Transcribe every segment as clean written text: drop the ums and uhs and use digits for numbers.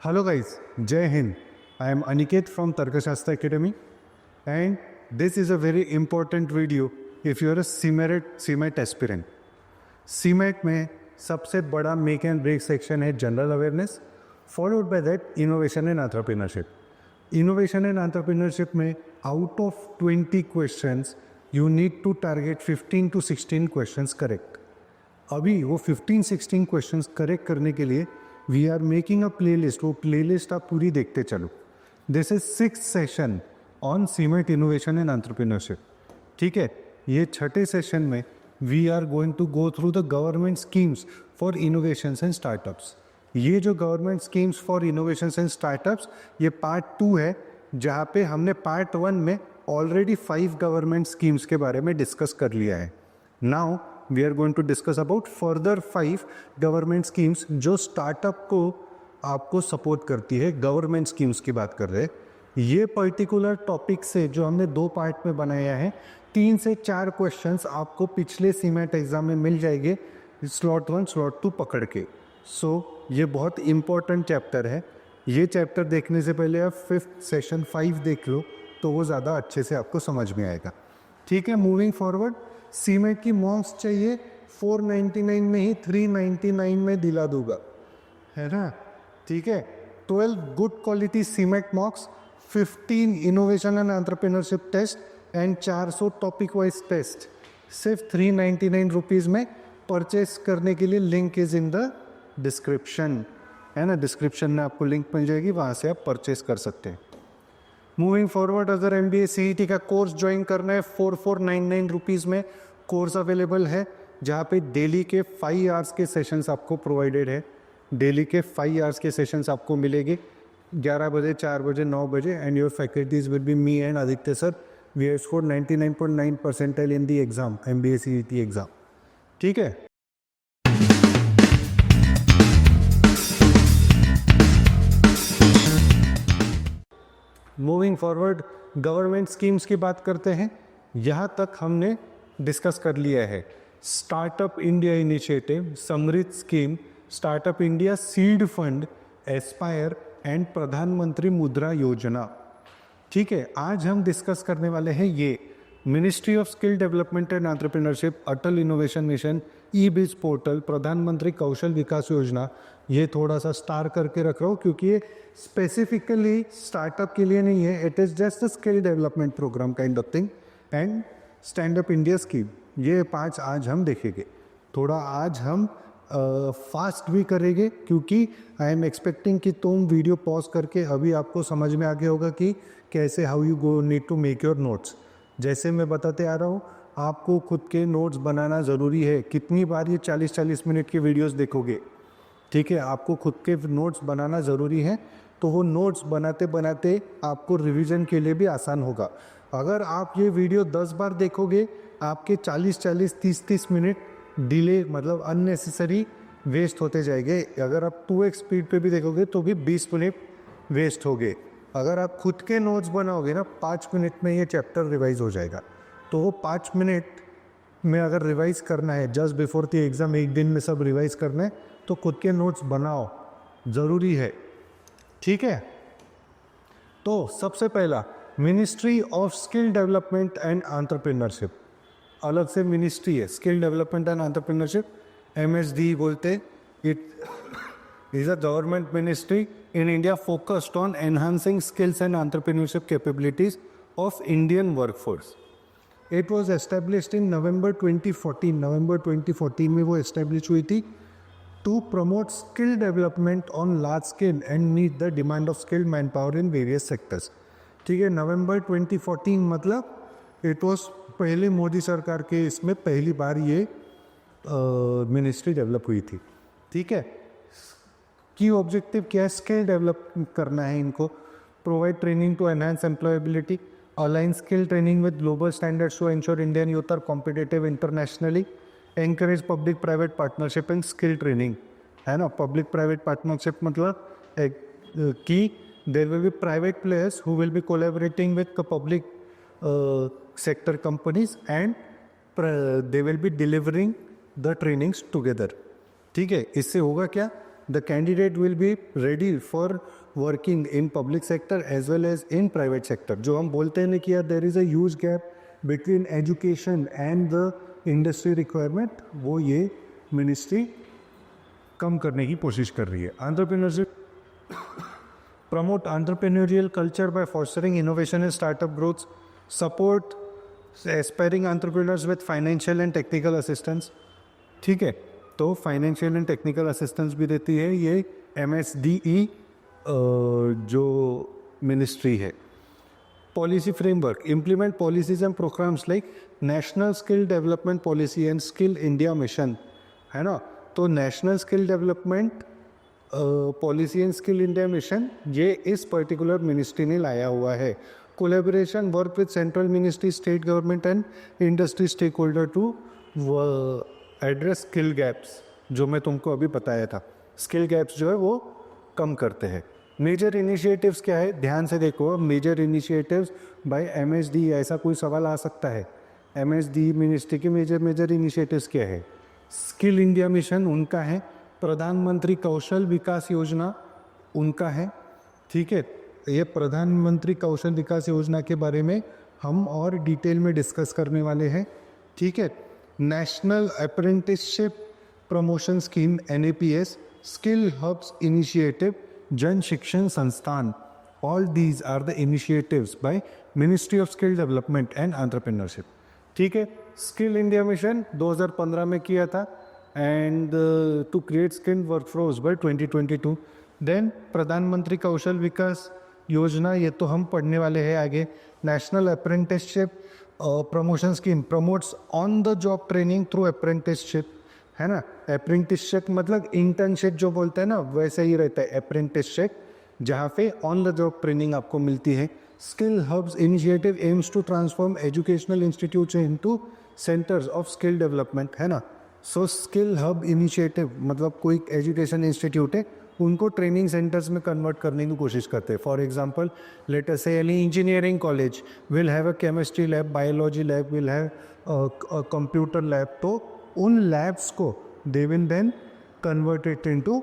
Hello guys, Jai Hind. I am Aniket from Tarkashastra Academy and this is a very important video if you are a CMET aspirant. CMET में सबसे बड़ा make and break section है general awareness, followed by that innovation and entrepreneurship. Innovation and entrepreneurship में out of 20 questions you need to target 15 to 16 questions correct. अभी वो 15-16 questions correct करने के लिए we are making a playlist. वो playlist आप पूरी देखते चलो. This is 6th session on CMET innovation and entrepreneurship. ठीक है, ये छठे सेशन में we are going to go through the government schemes for innovations and startups. ये जो government schemes for innovations and startups ये पार्ट 2 है, जहाँ पे हमने पार्ट 1 में ऑलरेडी 5 गवर्नमेंट स्कीम्स के बारे में डिस्कस कर लिया है. Now we are going to discuss about further 5 government schemes जो स्टार्टअप को आपको सपोर्ट करती है. गवर्नमेंट स्कीम्स की बात कर रहे हैं. ये पर्टिकुलर टॉपिक से जो हमने 2 पार्ट में बनाया है, 3 से 4 क्वेश्चंस आपको पिछले सीमेट एग्जाम में मिल जाएंगे स्लॉट 1 स्लॉट 2 पकड़ के. सो ये बहुत इंपॉर्टेंट चैप्टर है. ये चैप्टर देखने से पहले आप 5th सेशन 5 देख लो तो वो ज़्यादा अच्छे से आपको समझ में आएगा. ठीक है, मूविंग फॉरवर्ड. सीमेट की मॉक्स चाहिए 499 में ही 399 में दिला दूंगा, है ना. ठीक है, 12 good quality CMAT mocks, 15 innovation and entrepreneurship test and 400 topic wise test सिर्फ 399 रुपीज़ में. परचेस करने के लिए link is in the description, है ना. डिस्क्रिप्शन में आपको लिंक मिल जाएगी, वहाँ से आप परचेस कर सकते हैं. मूविंग फॉरवर्ड, अगर MBA CET का कोर्स ज्वाइन करना है 4499 रुपीज़ में कोर्स अवेलेबल है, जहाँ पे डेली के 5 आवर्स के सेशंस आपको प्रोवाइडेड है. डेली के 5 आवर्स के सेशंस आपको मिलेंगे 11 बजे, 4 बजे, 9 बजे. And your faculties will be me and Aditya sir. We have scored 99.9 percentile in the exam, MBA CET exam. ठीक है. मूविंग फॉरवर्ड, गवर्नमेंट स्कीम्स की बात करते हैं. यहाँ तक हमने डिस्कस कर लिया है स्टार्टअप इंडिया इनिशिएटिव, समृद्ध scheme, startup India seed fund, Aspire and प्रधानमंत्री मुद्रा योजना. ठीक है, आज हम डिस्कस करने वाले हैं ये ministry of skill development and entrepreneurship, Atal innovation mission, e biz portal, Pradhan Mantri Kaushal विकास योजना. ये थोड़ा सा स्टार करके रख रहा हूँ क्योंकि ये स्पेसिफिकली स्टार्टअप के लिए नहीं है. It is just a skill development program kind of thing. And stand up India scheme. ये 5 आज हम देखेंगे. थोड़ा आज हम फास्ट भी करेंगे क्योंकि आई एम एक्सपेक्टिंग कि तुम वीडियो पॉज करके अभी आपको समझ में आ गया होगा कि कैसे how you go need to make your notes. जैसे मैं बताते आ रहा हूँ, आपको खुद के नोट्स बनाना ज़रूरी है. कितनी बार ये 40-40 मिनट की वीडियोस देखोगे. ठीक है, आपको खुद के नोट्स बनाना ज़रूरी है. तो वो नोट्स बनाते बनाते आपको रिवीजन के लिए भी आसान होगा. अगर आप ये वीडियो 10 बार देखोगे, आपके 40-40, 30-30 मिनट डिले मतलब अननेसेसरी वेस्ट होते जाएंगे. अगर आप 2x स्पीड पे भी देखोगे तो भी 20 मिनट वेस्ट हो गए. अगर आप खुद के नोट्स बनाओगे ना, 5 मिनट में ये चैप्टर रिवाइज हो जाएगा. तो वो 5 मिनट में अगर रिवाइज करना है जस्ट बिफोर द एग्ज़ाम, एक दिन में सब रिवाइज करना है, तो खुद के नोट्स बनाओ, ज़रूरी है. ठीक है. तो सबसे पहला ministry of skill development and entrepreneurship. अलग से मिनिस्ट्री है, skill development and entrepreneurship, MSD बोलते. It is a government ministry in India focused on enhancing skills and entrepreneurship capabilities of Indian workforce. It was established in November 2014. November 2014 में वो establish हुई थी to promote skill development on large scale and meet the demand of skilled manpower in various sectors. ठीक है, November 2014 मतलब it was पहले मोदी सरकार के इसमें पहली बार ये मिनिस्ट्री डेवलप हुई थी. ठीक है. की ऑब्जेक्टिव क्या है? स्किल डेवलप करना है इनको. Provide training to enhance employability, align skill training with global standards to ensure Indian youth are competitive internationally, encourage public private partnership in skill training, है ना. पब्लिक प्राइवेट पार्टनरशिप मतलब कि there will be private players who will be collaborating with public sector companies and they will be delivering the trainings together. ठीक है. इससे होगा क्या? the candidate will be ready for working in public sector as well as in private sector. जो हम बोलते हैं ना कि यार there is a huge gap between education and the industry requirement, वो ये ministry कम करने की कोशिश कर रही है. Entrepreneurship, promote entrepreneurial culture by fostering innovation and startup growth, support aspiring entrepreneurs with financial and technical assistance. ठीक है, तो फाइनेंशियल एंड टेक्निकल असिस्टेंस भी देती है ये MSDE जो मिनिस्ट्री है. Policy framework, implement policies and programs like national skill development policy and skill India mission, है ना. तो national skill development policy and skill India mission ये इस पर्टिकुलर मिनिस्ट्री ने लाया हुआ है. Collaboration work with central ministry, state government and industry stakeholder to address skill gaps, जो मैं तुमको अभी बताया था. स्किल गैप्स जो है वो कम करते हैं. मेजर इनिशिएटिव्स क्या है, ध्यान से देखो. मेजर इनिशिएटिव्स बाय MSD, ऐसा कोई सवाल आ सकता है. MSD मिनिस्ट्री के मेजर इनिशिएटिव्स क्या है. स्किल इंडिया मिशन उनका है, प्रधानमंत्री कौशल विकास योजना उनका है. ठीक है, ये प्रधानमंत्री कौशल विकास योजना के बारे में हम और डिटेल में डिस्कस करने वाले हैं. ठीक है. National apprenticeship promotion scheme NAPS, skill hubs initiative, Jan Shikshan Sansthan, all these are the initiatives by ministry of skill development and entrepreneurship. ठीक है. स्किल इंडिया मिशन 2015 में किया था and to create skill workforce by 2022. Then Pradhanmantri Kaushal विकास योजना, ये तो हम पढ़ने वाले हैं आगे. National apprenticeship promotion scheme promotes on the job training through apprenticeship, है ना. अप्रेंटिसशिप मतलब इंटर्नशिप जो बोलते हैं ना, वैसे ही रहता है अप्रेंटिसशिप, जहाँ पे ऑन द जॉब ट्रेनिंग आपको मिलती है. Skill hubs initiative aims to transform educational institutes into centres of skill development, है ना. सो स्किल हब इनिशिएटिव मतलब कोई एजुकेशन इंस्टीट्यूट है, उनको ट्रेनिंग सेंटर्स में कन्वर्ट करने की कोशिश करते हैं. For example let us say any engineering college will have a chemistry lab, biology lab, will have a computer lab. तो उन लैब्स को they will then convert it into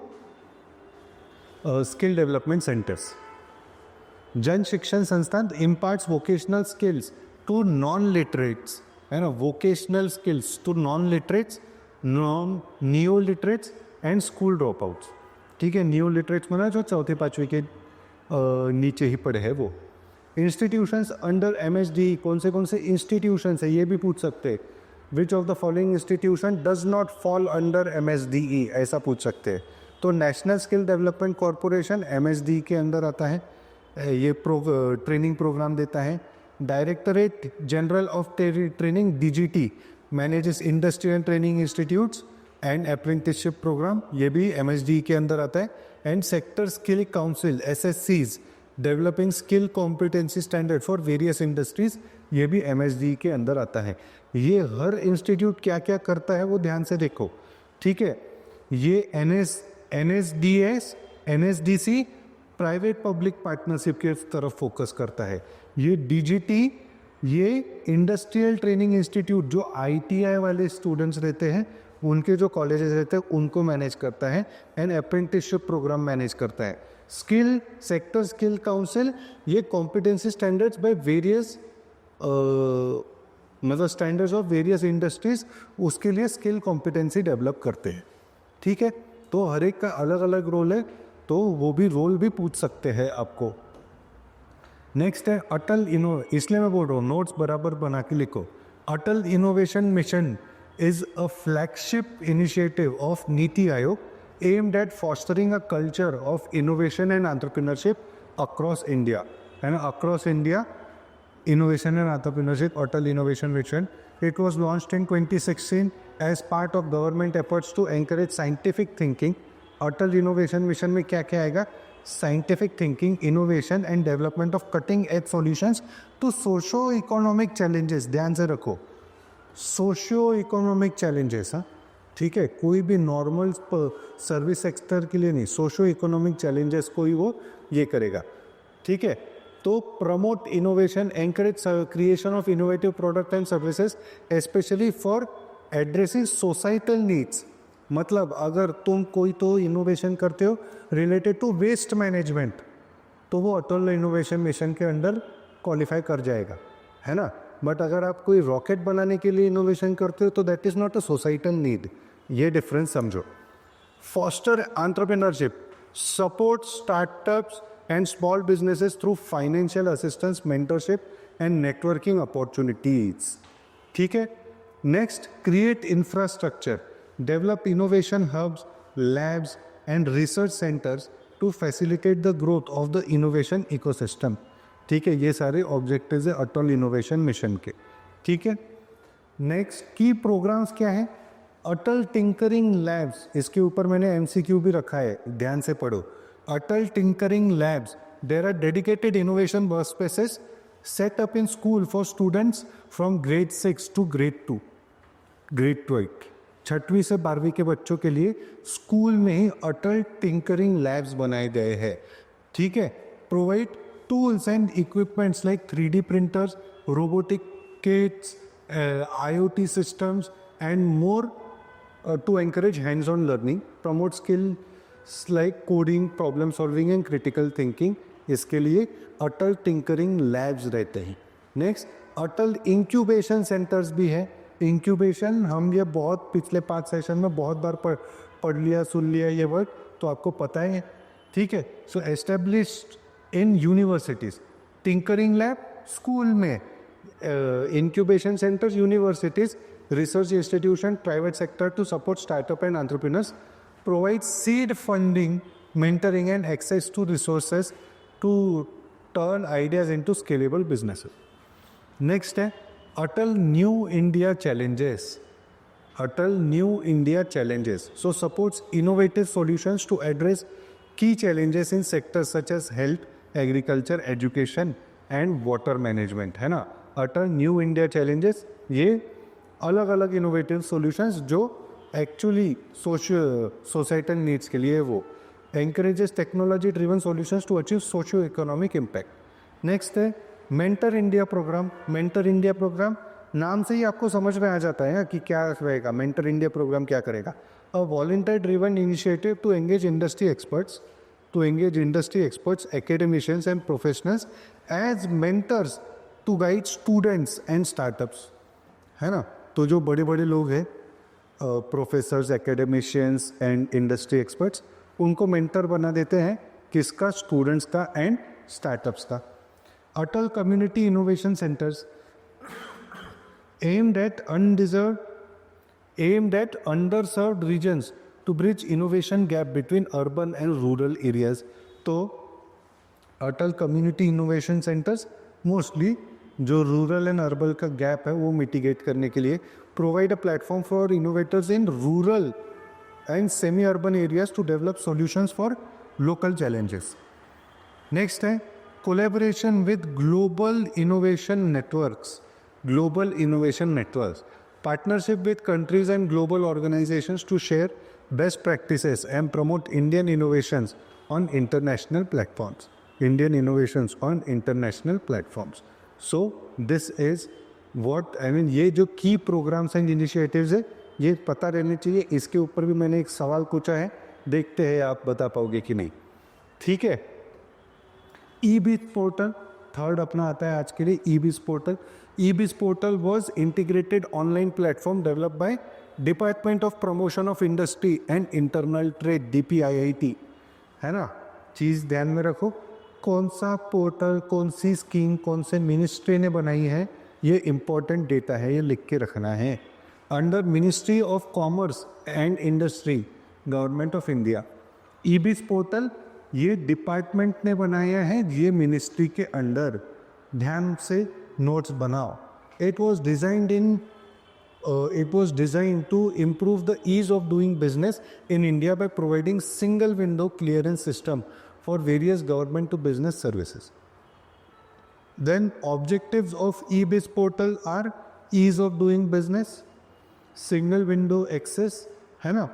skill development centres. Jan Shikshan Sansthan imparts vocational skills to non literates, है ना. Vocational skills to non literates, non new literates and school dropouts. ठीक है. New literates मतलब जो चौथे पाँचवीं के नीचे ही पढ़े हैं वो. इंस्टीट्यूशंस अंडर MSD, कौन से इंस्टीट्यूशंस है ये भी पूछ सकते हैं. विच of the following institution does not fall under MSDE, ऐसा पूछ सकते हैं. तो national skill development corporation MSD के अंदर आता है, ये ट्रेनिंग प्रोग्राम देता है. Directorate general of training DGT manages industrial training institutes and apprenticeship program, ये भी MSD के अंदर आता है. And sector skill council SSCs developing skill competency standard for various industries, ये भी MSD के अंदर आता है. ये हर इंस्टीट्यूट क्या क्या करता है वो ध्यान से देखो. ठीक है. ये NSDS NSDC private public partnership के तरफ फोकस करता है. ये DGT ये इंडस्ट्रियल ट्रेनिंग इंस्टीट्यूट जो ITI वाले स्टूडेंट्स रहते हैं उनके जो कॉलेजेस रहते हैं उनको मैनेज करता है. एंड अप्रेंटिसशिप प्रोग्राम मैनेज करता है. स्किल सेक्टर स्किल काउंसिल ये कॉम्पिटेंसी स्टैंडर्ड्स बाय वेरियस मतलब स्टैंडर्ड्स ऑफ वेरियस इंडस्ट्रीज, उसके लिए स्किल कॉम्पिटेंसी डेवलप करते हैं. ठीक है. तो हर एक का अलग अलग रोल है, तो वो भी रोल भी पूछ सकते हैं आपको. नेक्स्ट है अटल इसलिए मैं बोल रहा हूँ नोट्स बराबर बना के लिखो. Atal innovation mission is a flagship initiative of Niti Aayog aimed at fostering a culture of innovation and entrepreneurship across India. And across India, innovation and entrepreneurship, Atal Innovation Mission. It was launched in 2016 as part of government efforts to encourage scientific thinking. Atal Innovation Mission में क्या क्या आएगा? Scientific thinking, innovation and development of cutting edge solutions to socio-economic challenges. ध्यान से रखो. Socio economic challenges, हाँ ठीक है. कोई भी नॉर्मल सर्विस सेक्टर के लिए नहीं, सोशियो इकोनॉमिक चैलेंजेस को ही वो ये करेगा. ठीक है. तो promote innovation, encourage creation of innovative product and services specially for addressing societal needs. मतलब अगर तुम कोई तो इनोवेशन करते हो रिलेटेड टू वेस्ट मैनेजमेंट, तो वो अटल इनोवेशन मिशन के अंडर क्वालिफाई कर जाएगा, है ना। बट अगर आप कोई रॉकेट बनाने के लिए इनोवेशन करते हो तो that is not a societal need, ये डिफरेंस समझो। Foster entrepreneurship, support startups and small businesses through financial assistance, mentorship and networking opportunities, ठीक है। Next, create infrastructure, develop innovation hubs, labs and research centres to facilitate the growth of the innovation ecosystem, ठीक है। ये सारे objectives है अटल innovation mission के, ठीक है। नेक्स्ट, की प्रोग्राम्स क्या है? अटल टिंकरिंग लैब्स, इसके ऊपर मैंने एमसीक्यू भी रखा है, ध्यान से पढ़ो। Atal tinkering labs, there are dedicated innovation work spaces set up in school for students from grade 6 to grade 2, grade 8, 6वीं से 12वीं के बच्चों के लिए स्कूल में ही अटल टिंकरिंग लैब्स बनाए गए हैं, ठीक है। Provide tools and equipments like 3D printers, robotic kits, IoT systems and more to encourage hands-on learning, promote skills like coding, problem solving and critical thinking, इसके लिए अटल टिंकरिंग लैब्स रहते हैं। नेक्स्ट, अटल incubation centres भी है। Incubation हम ये बहुत पिछले 5 सेशन में बहुत बार पढ़ लिया, सुन लिया ये वर्ड, तो आपको पता है, ठीक है। So established in universities, tinkering lab school में, incubation centres universities, research institution, private sector to support startup and entrepreneurs, provide seed funding, mentoring and access to resources to turn ideas into scalable businesses. Next है Atal new India challenges. Atal new India challenges so supports innovative solutions to address key challenges in sectors such as health, agriculture, education and water management, है ना। अटल new India challenges, ये अलग अलग innovative solutions जो actually societal needs के लिए, वो encourages technology driven solutions to achieve socio-economic impact. Next है mentor India programme. Mentor India programme नाम से ही आपको समझ में आ जाता है कि क्या रहेगा। मेंटर इंडिया प्रोग्राम क्या करेगा? A volunteer driven initiative to engage industry experts, academicians and professionals as mentors to guide students and startups, है ना। तो जो बड़े बड़े लोग हैं, professors, academicians and industry experts, उनको मेंटर बना देते हैं, किसका? स्टूडेंट्स का एंड स्टार्टअप्स का। Atal community innovation centres aimed at underserved regions to bridge innovation gap between urban and rural areas. तो अटल कम्युनिटी इनोवेशन सेंटर्स मोस्टली जो रूरल एंड अर्बन का गैप है वो मिटिगेट करने के लिए provide a platform for innovators in rural and semi-urban areas to develop solutions for local challenges. Next है collaboration with global innovation networks. Global innovation networks, partnership with countries and global organizations to share best practices and promote Indian innovations on international platforms. Indian innovations on international platforms. So this is what I mean. ये जो key programs and initiatives है, ये पता रहने चाहिए। इसके ऊपर भी मैंने एक सवाल पूछा है, देखते हैं आप बता पाओगे कि नहीं, ठीक है। ई-बीज पोर्टल थर्ड अपना आता है आज के लिए। E biz portal, e biz portal was integrated online platform developed by department of promotion of industry and internal trade, DPIIT, है ना। चीज़ ध्यान में रखो, कौन सा पोर्टल, कौन सी स्कीम, कौन से मिनिस्ट्री ने बनाई है, ये इंपॉर्टेंट डेटा है, ये लिख के रखना है। Under ministry of commerce and industry, government of India. E biz portal ये डिपार्टमेंट ने बनाया है, ये मिनिस्ट्री के अंडर, ध्यान से नोट्स बनाओ। It was designed to improve the ease of doing business in India by providing single window clearance system for various government to business services. Then objectives of e biz portal are ease of doing business, single window access, है ना।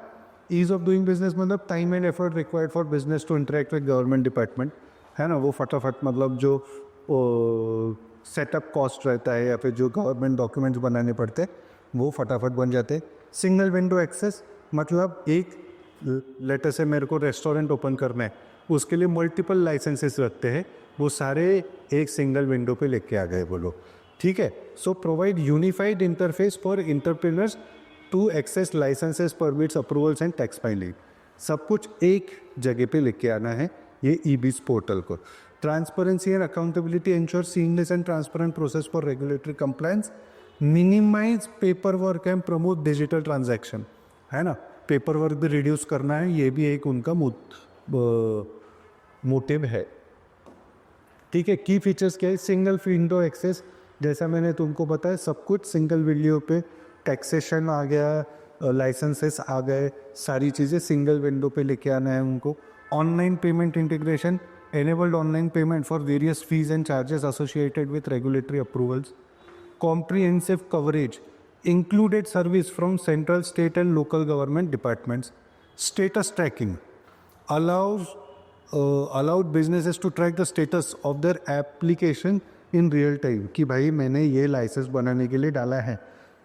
Ease of doing business मतलब time and effort required for business to interact with government department, है ना। वो फटाफट मतलब जो setup cost रहता है या फिर जो गवर्नमेंट डॉक्यूमेंट्स बनाने पड़ते हैं वो फटाफट बन जाते हैं। सिंगल विंडो एक्सेस मतलब एक लेटर से मेरे को रेस्टोरेंट ओपन करना है, उसके लिए मल्टीपल लाइसेंसेस रखते हैं, वो सारे एक सिंगल विंडो पे लेके आ गए वो लोग, ठीक है। So provide unified interface for entrepreneurs to access licences, permits, approvals and tax filing, सब कुछ एक जगह पे लेके आना है ये ई-बिज़ पोर्टल को। Transparency and accountability ensure seamless and transparent process for regulatory compliance, minimise paper work and promote digital transaction, है ना, पेपर वर्क भी रिड्यूस करना है, ये भी एक उनका मोटिव है, ठीक है। की फीचर्स क्या है, सिंगल विंडो एक्सेस, जैसा मैंने तुमको बताया सब कुछ सिंगल विंडो पे, टैक्सेशन आ गया, लाइसेंसेस आ गए, सारी चीज़ें सिंगल विंडो पे लेके आना है उनको। Online payment integration, enabled online payment for various fees and charges associated with regulatory approvals, comprehensive coverage, included service from central, state and local government departments, status tracking, allowed businesses to track the status of their application in real time, कि भाई मैंने ये licence बनाने के लिए डाला है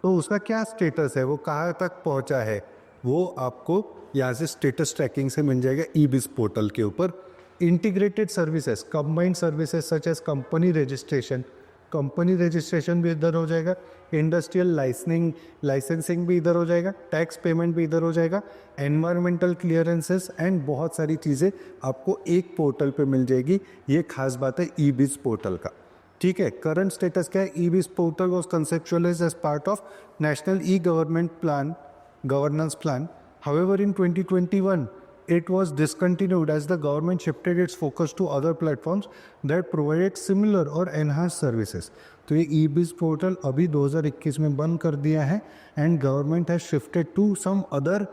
तो उसका क्या स्टेटस है, वो कहाँ तक पहुँचा है, वो आपको यहाँ से स्टेटस ट्रैकिंग से मिल जाएगा ई-बिज़ पोर्टल के ऊपर। Integrated services, combined services such as company registration भी इधर हो जाएगा, इंडस्ट्रियल लाइसेंसिंग भी इधर हो जाएगा, टैक्स पेमेंट भी इधर हो जाएगा, एनवायरमेंटल क्लियरेंसेस एंड बहुत सारी चीज़ें आपको एक पोर्टल पे मिल जाएगी। ये खास बात है ई-बिज़ पोर्टल का, ठीक है। करंट स्टेटस क्या है, e biz portal was conceptualised as part of national e governance plan. However, in 2021, it was discontinued as the government shifted its focus to other platforms that provided similar or enhanced services. तो ये e biz portal अभी 2021 में बंद कर दिया है and government has shifted to some other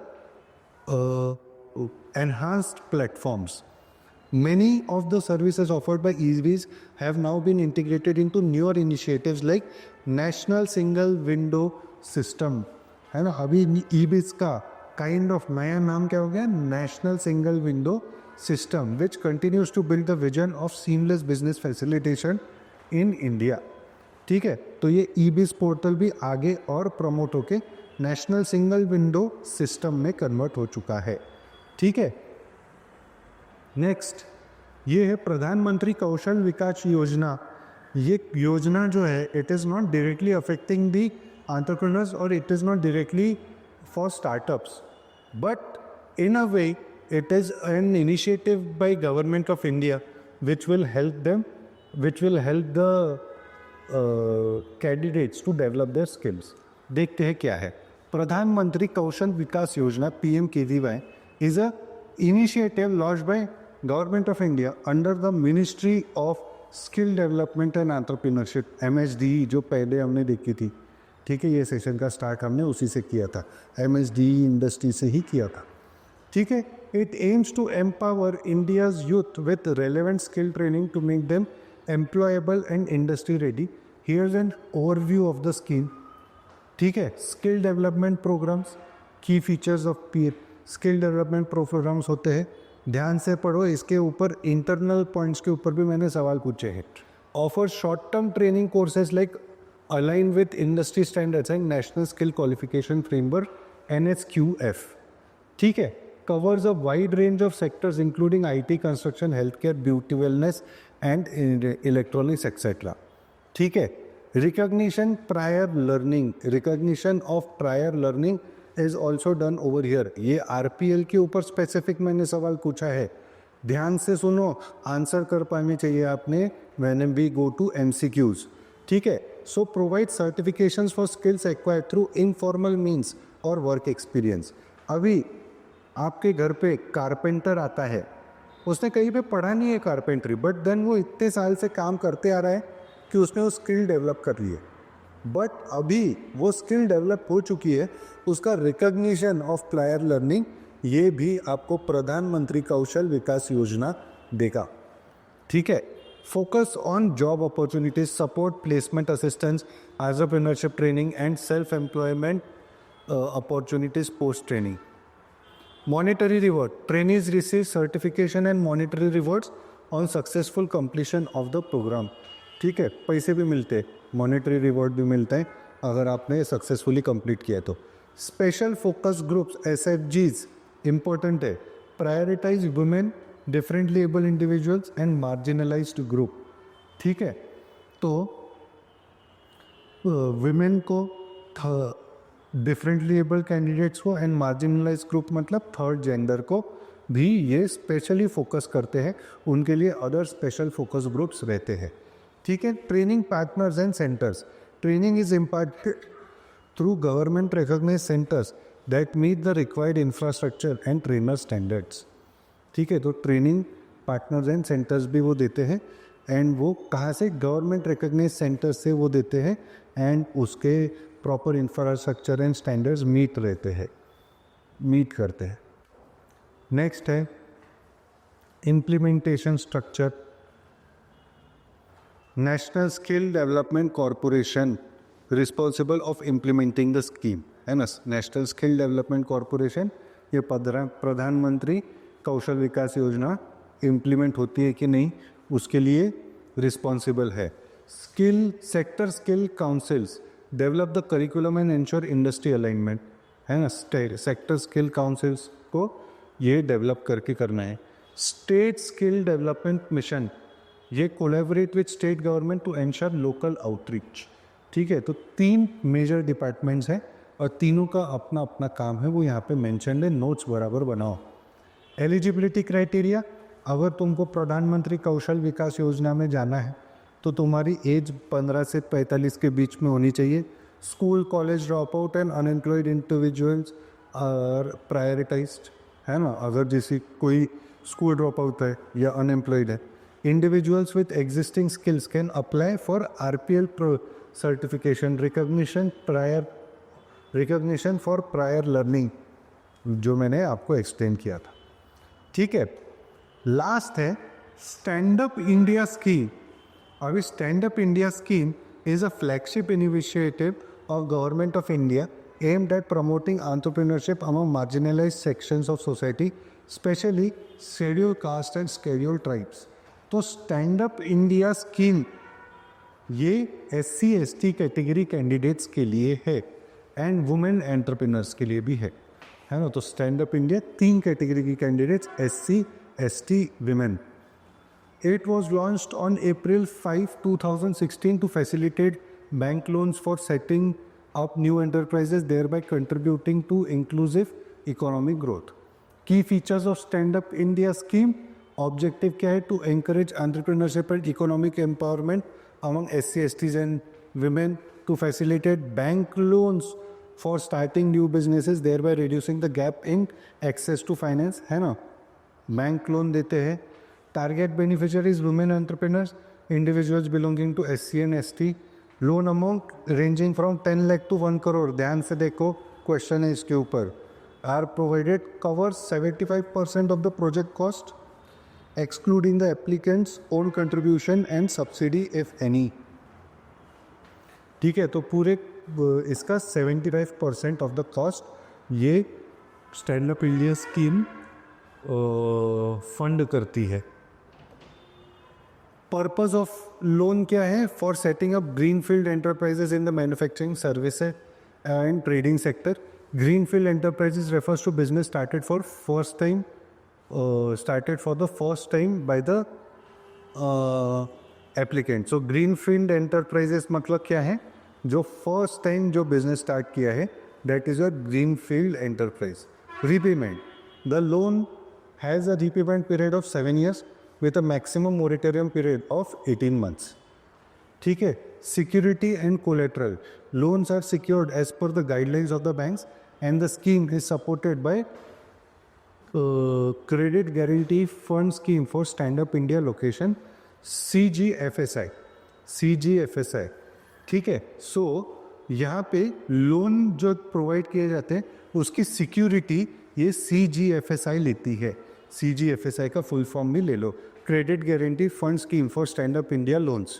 enhanced platforms. Many of the services offered by e-Biz have now been integrated into newer initiatives like National Single Window System, है ना। अभी e-Biz का काइंड ऑफ नया नाम क्या हो गया, national single window system, which continues to build the vision of seamless business facilitation in India, ठीक है। तो ये ई-बिज़ पोर्टल भी आगे और प्रमोट होके नेशनल सिंगल विंडो सिस्टम में कन्वर्ट हो चुका है, ठीक है। नेक्स्ट ये है प्रधानमंत्री कौशल विकास योजना। ये योजना जो है it is not directly affecting the entrepreneurs और it is not directly for startups, but in a way it is an initiative by government of India which will help them, which will help the candidates to develop their skills. देखते हैं क्या है। प्रधानमंत्री कौशल विकास योजना PMKVY is a initiative launched by government of India under the Ministry of Skill Development and Entrepreneurship, MSDE, जो पहले हमने देखी थी, ठीक है। ये सेशन का स्टार्ट हमने उसी से किया था, MSDE इंडस्ट्री से ही किया था, ठीक है। It aims to empower India's youth with relevant skill training to make them employable and industry ready. Here's an overview of the scheme, ठीक है। Skill development programmes, key features of पीर skill development programmes होते हैं, ध्यान से पढ़ो, इसके ऊपर इंटरनल पॉइंट्स के ऊपर भी मैंने सवाल पूछे हैं। Offer short term training courses like aligned with industry standards and National Skill Qualification Framework NSQF, ठीक है। covers a wide range of sectors including IT, construction, healthcare, beauty, wellness and electronics etc, ठीक है। recognition of prior learning is also done over here। ये RPL के ऊपर specific मैंने सवाल पूछा है, ध्यान से सुनो, आंसर कर पाने चाहिए आपने when we go to MCQs, ठीक है। So provide certifications for skills acquired through informal means और वर्क एक्सपीरियंस। अभी आपके घर पे कारपेंटर आता है, उसने कहीं पे पढ़ा नहीं है कारपेंट्री, बट देन वो इतने साल से काम करते आ रहा है कि उसने वो स्किल डेवलप कर ली है, बट अभी वो स्किल डेवलप हो चुकी है, उसका रिकग्निशन ऑफ प्रायर लर्निंग ये भी आपको प्रधानमंत्री कौशल विकास योजना देगा, ठीक है। Focus on job opportunities, support placement assistance, entrepreneurship training and self-employment opportunities post-training. Monetary reward. Trainees receive certification and monetary rewards on successful completion of the program. ठीक है, पैसे भी मिलते हैं, मॉनेटरी रिवॉर्ड भी मिलता है अगर आपने सक्सेसफुली कंप्लीट किया तो। Special focus groups SFGs important है, prioritise women, differently abled individuals and marginalised group. ठीक है, तो वुमेन को, डिफरेंटली एबल कैंडिडेट्स को एंड मार्जिनलाइज ग्रुप मतलब थर्ड जेंडर को भी ये स्पेशली फोकस करते हैं, उनके लिए अदर स्पेशल फोकस ग्रुप्स रहते हैं। ठीक है, training partners and centres, training is imparted through government recognised centres that meet the required infrastructure and trainer standards. ठीक है, तो ट्रेनिंग पार्टनर्स एंड सेंटर्स भी वो देते हैं, एंड वो कहाँ से, गवर्नमेंट रिकॉग्नाइज्ड सेंटर्स से वो देते हैं, एंड उसके proper infrastructure and standards meet करते हैं। नेक्स्ट है implementation structure. National skill development corporation responsible of implementing the scheme, है ना। नेशनल स्किल डेवलपमेंट कॉरपोरेशन, ये प्रधानमंत्री कौशल विकास योजना इम्प्लीमेंट होती है कि नहीं, उसके लिए रिस्पॉन्सिबल है। Sector skill councils develop the curriculum and ensure industry alignment, है ना। सेक्टर स्किल काउंसिल्स को ये डेवलप करके करना है। स्टेट स्किल डेवलपमेंट मिशन, ये collaborate with state government to ensure local outreach. ठीक है, तो 3 मेजर डिपार्टमेंट्स हैं और तीनों का अपना अपना काम है, वो यहाँ पे मेंशन है, नोट्स बराबर बनाओ। एलिजिबिलिटी क्राइटेरिया, अगर तुमको प्रधानमंत्री कौशल विकास योजना में जाना है तो तुम्हारी एज 15 से 45 के बीच में होनी चाहिए। School college drop out and unemployed individuals are prioritised, है ना। अगर जैसे कोई स्कूल ड्रॉप आउट है या अनएम्प्लॉयड है, individuals with existing skills can apply for RPL certification recognition for prior learning, जो मैंने आपको एक्सप्लेन किया था। ठीक है, लास्ट है स्टैंड अप इंडिया स्कीम। अभी stand up India scheme is a flagship initiative of Government of India aimed at promoting entrepreneurship among marginalized sections of society, especially scheduled caste and scheduled tribes. तो stand up India scheme ये SC/ST category candidates के लिए है and women entrepreneurs के लिए भी है ना। तो स्टैंड अप इंडिया 3 कैटेगरी की candidates, SC/ST, women. It was launched on April 5, 2016 to facilitate bank loans for setting up new enterprises, thereby contributing to inclusive economic growth. Key features of Stand Up India scheme. Objective क्या है? To encourage entrepreneurship and economic empowerment among SC, STs and women, to facilitate bank loans for starting new businesses, thereby reducing the gap in access to finance, है ना। Bank loan देते हैं। Target beneficiaries women entrepreneurs, individuals belonging to SC and ST. Loan amount ranging from 10 lakh to 1 crore. ध्यान से देखो, question है इसके ऊपर। Are provided covers 75% of the project cost excluding the applicant's own contribution and subsidy if any. ठीक है, तो पूरे इसका 75% ऑफ द कॉस्ट ये stand up India scheme fund करती है। पर्पस ऑफ लोन क्या है? For setting up greenfield enterprises in the manufacturing services and trading sector. Greenfield enterprises refers to business started for the first time by the applicant. So greenfield enterprises मतलब क्या है? जो first time जो business start किया है, that is your greenfield enterprise. Repayment, the loan has a repayment period of 7 years with a maximum moratorium period of 18 months. ठीक है, security and collateral. Loans are secured as per the guidelines of the banks and the scheme is supported by Credit Guarantee Fund Scheme for Stand Up India Location, CGFSI. ठीक है, सो यहाँ पे loan जो provide किए जाते हैं उसकी security ये CGFSI लेती है। CGFSI का फुल फॉर्म भी ले लो, credit guarantee fund scheme for stand up India loans.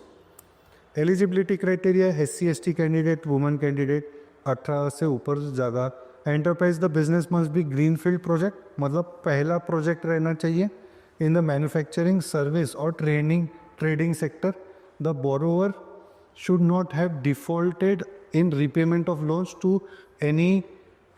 Eligibility criteria, SC/ST candidate, women candidate 18 से ऊपर ज़्यादा। Enterprise the business must be greenfield project, मतलब पहला प्रोजेक्ट रहना चाहिए इन द मैन्युफैक्चरिंग सर्विस और trading sector. The borrower should not have defaulted in repayment of loans to any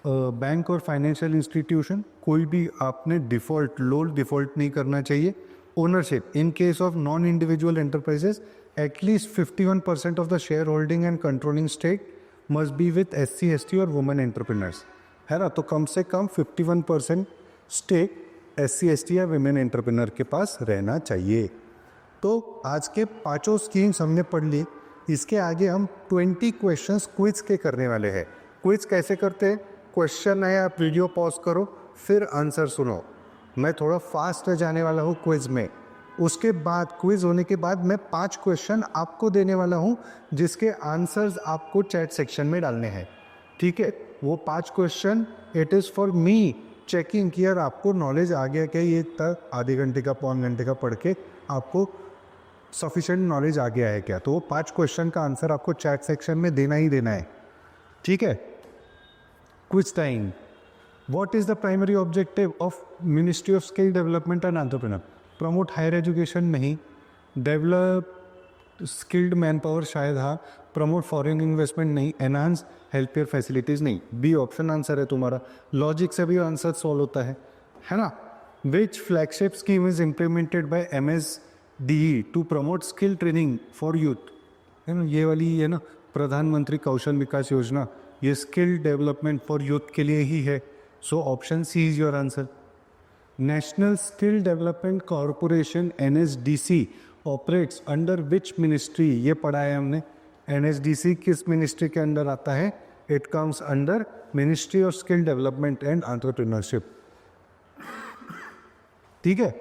bank और financial institution, कोई भी आपने डिफ़ॉल्ट लोन डिफ़ॉल्ट नहीं करना चाहिए. Ownership, in case of non individual enterprises at least 51% of the share holding and controlling stake must be with SC ST और women entrepreneurs, है ना. तो कम से कम 51% स्टेक SC ST या वुमेन एंटरप्रेन्योर के पास रहना चाहिए. तो आज के पांचों स्कीम्स हमने पढ़ ली. इसके आगे हम 20 क्वेश्चंस क्विज के करने वाले हैं. क्विज कैसे करते हैं? क्वेश्चन है, आप वीडियो पॉज करो, फिर आंसर सुनो. मैं थोड़ा फास्ट जाने वाला हूँ क्विज में. उसके बाद क्विज होने के बाद मैं 5 क्वेश्चन आपको देने वाला हूँ जिसके आंसर्स आपको चैट सेक्शन में डालने हैं. ठीक है, वो 5 question it is for me checking कि यार आपको नॉलेज आ गया क्या, ये तक आधे घंटे का पौन घंटे का पढ़ के आपको सफिशेंट नॉलेज आ गया है क्या. तो वो 5 क्वेश्चन का आंसर आपको चैट सेक्शन में देना ही देना है. ठीक है. Quiz time. What is the primary objective of ministry of skill development and entrepreneur? Promote higher education नहीं, डेवलप स्किल्ड मैन पावर शायद हाँ, प्रमोट फॉरेन इन्वेस्टमेंट नहीं, एनहांस हेल्थ केयर फैसिलिटीज़ नहीं. बी ऑप्शन आंसर है तुम्हारा. Logic से भी answer solve होता है ना. Which flagship scheme is implemented by MSDE to promote skill training for youth? है ना, ये वाली है ना, प्रधानमंत्री कौशल विकास योजना, ये स्किल डेवलपमेंट फॉर यूथ के लिए ही है. So option C is your answer. National skill development corporation NSDC operates under which ministry? ये पढ़ा है हमने. NSDC किस मिनिस्ट्री के अंडर आता है? It comes under ministry of skill development and entrepreneurship. ठीक है.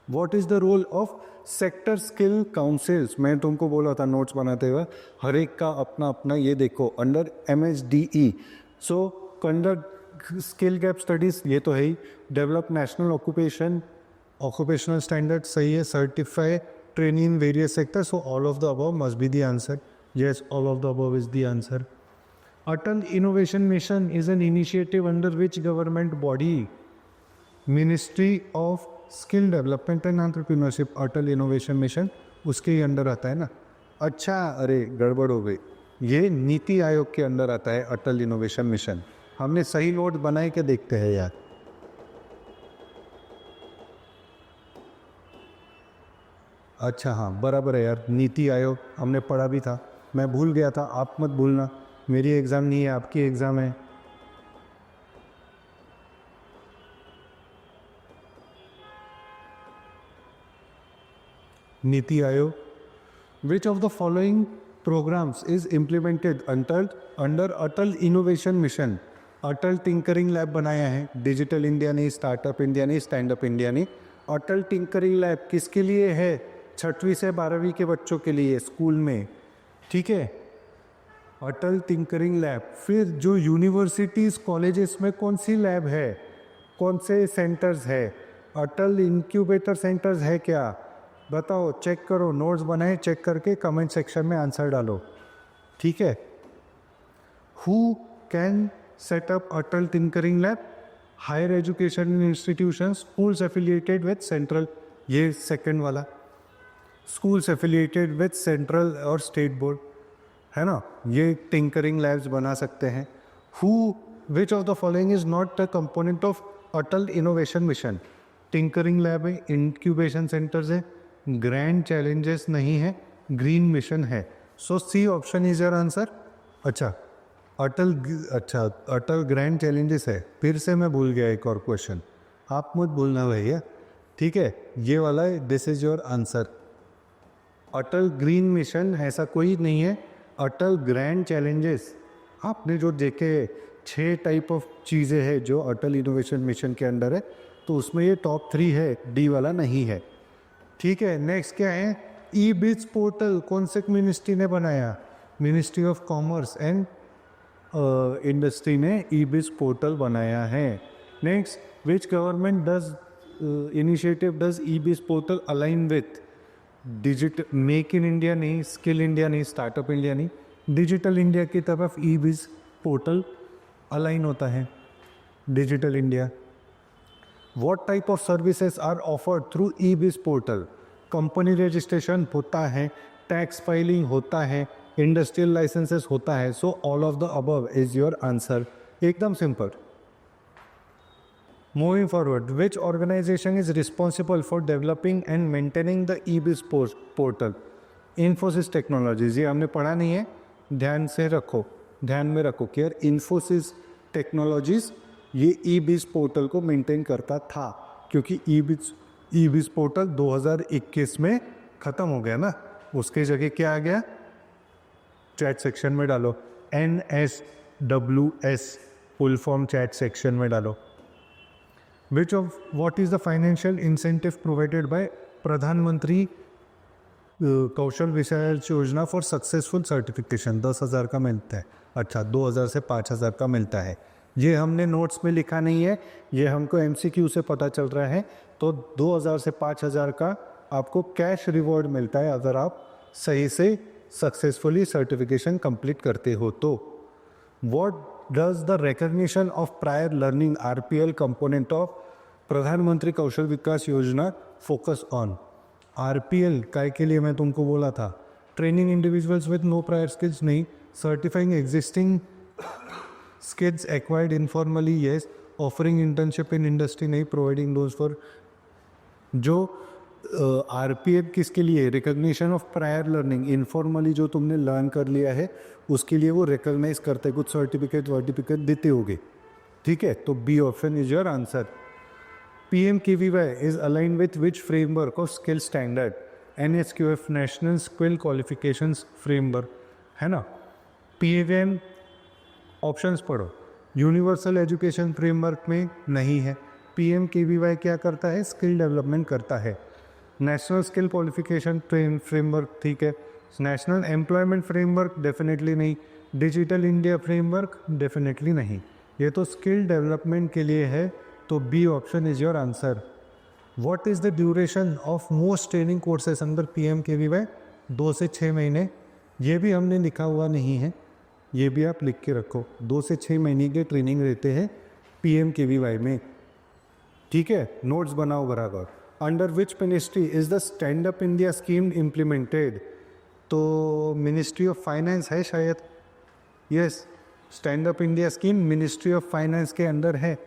What is the role of sector skill councils? मैं तुमको बोला था नोट्स बनाते हुए, हर एक का अपना अपना. ये देखो अंडर MSDE. सो कंडक्ट स्किल गैप स्टडीज, ये तो है ही. डेवलप नेशनल ऑक्यूपेशनल स्टैंडर्ड, सही है. Certify training in various sector. So all of the above must be the answer. Yes, all of the above is the answer. Atal innovation mission is an initiative under which government body? Ministry of skill development and entrepreneurship. Atal innovation mission उसके ही under आता है ना. अच्छा, अरे गड़बड़ हो गई. ये नीति आयोग के अंदर आता है अटल इनोवेशन मिशन. हमने सही नोट बनाए के देखते हैं यार. अच्छा हाँ, बराबर है यार, नीति आयोग हमने पढ़ा भी था. मैं भूल गया था, आप मत भूलना. मेरी एग्ज़ाम नहीं है, आपकी एग्ज़ाम है. NITI Aayog. Which of the following programmes is implemented under Atal innovation mission? Atal tinkering lab बनाया है. डिजिटल इंडिया नहीं, स्टार्टअप इंडिया नहीं, स्टैंड अप इंडिया नहीं. अटल टिंकरिंग लैब किसके लिए है? 6वीं से 12वीं के बच्चों के लिए स्कूल में. ठीक है, अटल टिंकरिंग लैब. फिर जो यूनिवर्सिटीज़ कॉलेजेस में कौन सी लैब है, कौन से सेंटर्स है? अटल इंक्यूबेटर सेंटर्स है क्या? बताओ, चेक करो, नोट्स बनाए, चेक करके कमेंट सेक्शन में आंसर डालो. ठीक है. Who can set up Atal tinkering lab? Higher education institution, schools affiliated with central. ये सेकंड वाला, स्कूल्स एफिलिएटेड विथ सेंट्रल और स्टेट बोर्ड, है ना. ये टिंकरिंग लैब्स बना सकते हैं. Who which of the following is not a component of Atal innovation mission? Tinkering lab है, इंक्यूबेशन सेंटर्स है, ग्रैंड चैलेंजेस नहीं है, ग्रीन मिशन है. So C option is your answer. अच्छा, अटल ग्रैंड चैलेंजेस है. फिर से मैं भूल गया एक और क्वेश्चन, आप मत भूलना भैया. ठीक है, ये वाला है, this is your answer. Atal green mission ऐसा कोई नहीं है. अटल ग्रैंड चैलेंजेस, आपने जो देखे 6 टाइप ऑफ चीज़ें हैं जो अटल इनोवेशन मिशन के अंडर है, तो उसमें ये टॉप 3 है, डी वाला नहीं है. ठीक है. नेक्स्ट क्या है? ई-बिज पोर्टल कौन से मिनिस्ट्री ने बनाया? Ministry of commerce and industry ने ई-बिज पोर्टल बनाया है. Next, which government initiative does e biz portal align with? Make in India नहीं, स्किल इंडिया नहीं, स्टार्टअप इंडिया नहीं, डिजिटल इंडिया की तरफ ई-बिज पोर्टल अलाइन होता है. Digital India. What type of services are offered through e-biz portal? Company registration होता है, tax filing होता है, इंडस्ट्रियल लाइसेंसेस होता है. So all of the above is your answer. एकदम simple. Moving forward, which organisation is responsible for developing and maintaining the e biz portal? Infosys technologies. ये हमने पढ़ा नहीं है, ध्यान से रखो, ध्यान में रखो कि यार इन्फोसिस टेक्नोलॉजीज ये ई-बिज पोर्टल को मेंटेन करता था, क्योंकि ई-बिज पोर्टल 2021 में ख़त्म हो गया ना, उसके जगह क्या आ गया? चैट सेक्शन में डालो NSWS, full form chat section में डालो। Which of what is the financial incentive provided by प्रधानमंत्री कौशल विकास योजना फॉर सक्सेसफुल सर्टिफिकेशन? 10,000 का मिलता है। अच्छा, 2,000 से 5,000 का मिलता है। ये हमने नोट्स में लिखा नहीं है, ये हमको MCQ से पता चल रहा है। तो 2,000 से 5,000 का आपको कैश रिवॉर्ड मिलता है अगर आप सही से सक्सेसफुली सर्टिफिकेशन कंप्लीट करते हो तो। What does the recognition of prior learning RPL component of प्रधानमंत्री कौशल विकास योजना फोकस ऑन? RPL काय के लिए मैं तुमको बोला था, training individuals with no prior skills नहीं, certifying existing skills acquired informally yes, offering internship in industry नहीं, प्रोवाइडिंग लोन्स फॉर। जो RPL किसके लिए? Recognition of prior learning, informally जो तुमने लर्न कर लिया है उसके लिए वो रिकॉग्नाइज करते हैं, कुछ सर्टिफिकेट देते होगे, ठीक है? तो B option is your answer. PMKVY is aligned with which framework of skill standard? NSQF, national skill qualifications framework, है ना? PAVM ऑप्शंस पढ़ो, यूनिवर्सल एजुकेशन फ्रेमवर्क में नहीं है। PMKVY क्या करता है? स्किल डेवलपमेंट करता है। नेशनल स्किल क्वालिफिकेशन फ्रेमवर्क, ठीक है। नेशनल एम्प्लॉयमेंट फ्रेमवर्क डेफिनेटली नहीं। डिजिटल इंडिया फ्रेमवर्क डेफिनेटली नहीं। ये तो स्किल डेवलपमेंट के लिए है, तो B option is your answer. What is the duration of most training courses अंदर PMKVY? 2 से 6 महीने। ये भी हमने लिखा हुआ नहीं है, ये भी आप लिख के रखो। 2 से 6 महीने के ट्रेनिंग रहते हैं PMKVY में, ठीक है? नोट्स बनाओ बराबर। Under which ministry is the stand up India scheme implemented? तो मिनिस्ट्री ऑफ फाइनेंस है शायद। Yes, stand up India scheme ministry of finance के अंदर है,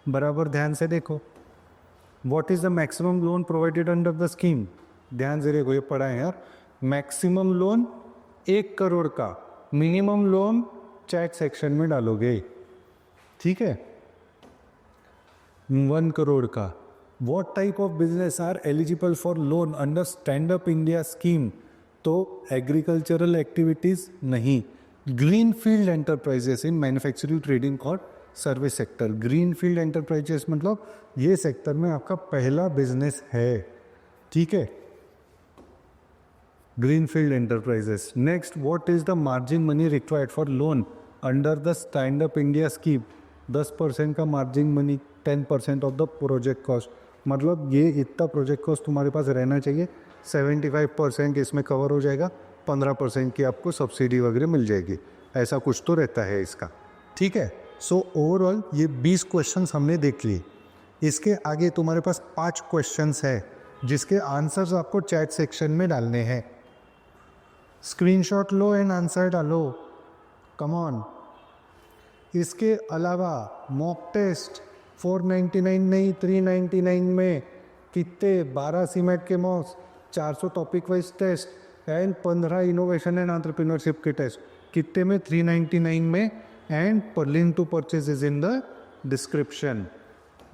बराबर ध्यान से देखो। What is the maximum loan provided under the scheme? ध्यान से देखो, ये पढ़ा है यार। मैक्सिमम लोन 1 करोड़ का, मिनिमम लोन चैट सेक्शन में डालोगे, ठीक है? 1 करोड़ का। What type of business are eligible for loan under stand up India scheme? तो एग्रीकल्चरल एक्टिविटीज़ नहीं। Green field enterprises in manufacturing, trading और service sector. Green field enterprises मतलब ये सेक्टर में आपका पहला बिजनेस है, ठीक है? Green field enterprises. Next, what is the margin money required for loan under the stand up India scheme? 10% का margin money, 10% of the project cost. मतलब ये इतना प्रोजेक्ट कॉस्ट तुम्हारे पास रहना चाहिए, 75% इसमें कवर हो जाएगा, 15% की आपको सब्सिडी वगैरह मिल जाएगी, ऐसा कुछ तो रहता है इसका, ठीक है? सो ओवरऑल ये 20 क्वेश्चंस हमने देख लिए। इसके आगे तुम्हारे पास 5 क्वेश्चंस है जिसके आंसर्स आपको चैट सेक्शन में डालने हैं। स्क्रीनशॉट लो एंड आंसर डालो, कम ऑन। इसके अलावा मॉक टेस्ट 499 नहीं 399 में कितने 12 सीमेट के mocks, 400 topic wise test and 15 innovation and entrepreneurship के टेस्ट कितने में? 399 में। And link to purchase is in the description.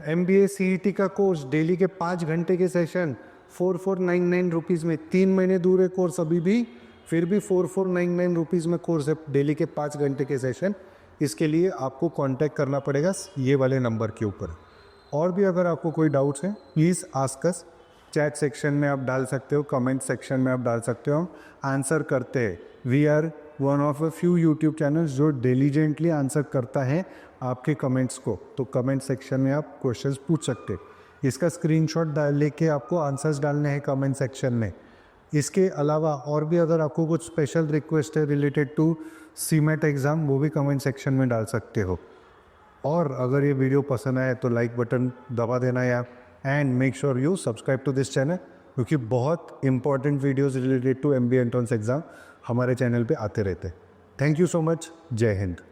MBA CET का कोर्स डेली के 5 घंटे के सेशन 4499 रुपीज़ में, 3 महीने दूर है कोर्स अभी भी, फिर भी 4499 रुपीज़ में कोर्स है डेली के 5 घंटे के सेशन। इसके लिए आपको कांटेक्ट करना पड़ेगा ये वाले नंबर के ऊपर। और भी अगर आपको कोई डाउट्स हैं please ask us, chat section में आप डाल सकते हो, कमेंट सेक्शन में आप डाल सकते हो, आंसर करते हैं। We are one of a few YouTube channels जो डिलीजेंटली आंसर करता है आपके कमेंट्स को, तो कमेंट सेक्शन में आप क्वेश्चंस पूछ सकते हैं। इसका स्क्रीनशॉट लेके आपको आंसर्स डालने हैं कमेंट सेक्शन में। इसके अलावा और भी अगर आपको कुछ स्पेशल रिक्वेस्ट है रिलेटेड टू सीमेट एग्ज़ाम, वो भी कमेंट सेक्शन में डाल सकते हो। और अगर ये वीडियो पसंद आए तो लाइक बटन दबा देना यार, and make sure you subscribe to this channel, क्योंकि बहुत important videos related to MBA entrance exam हमारे चैनल पे आते रहते हैं। थैंक यू सो मच, जय हिंद।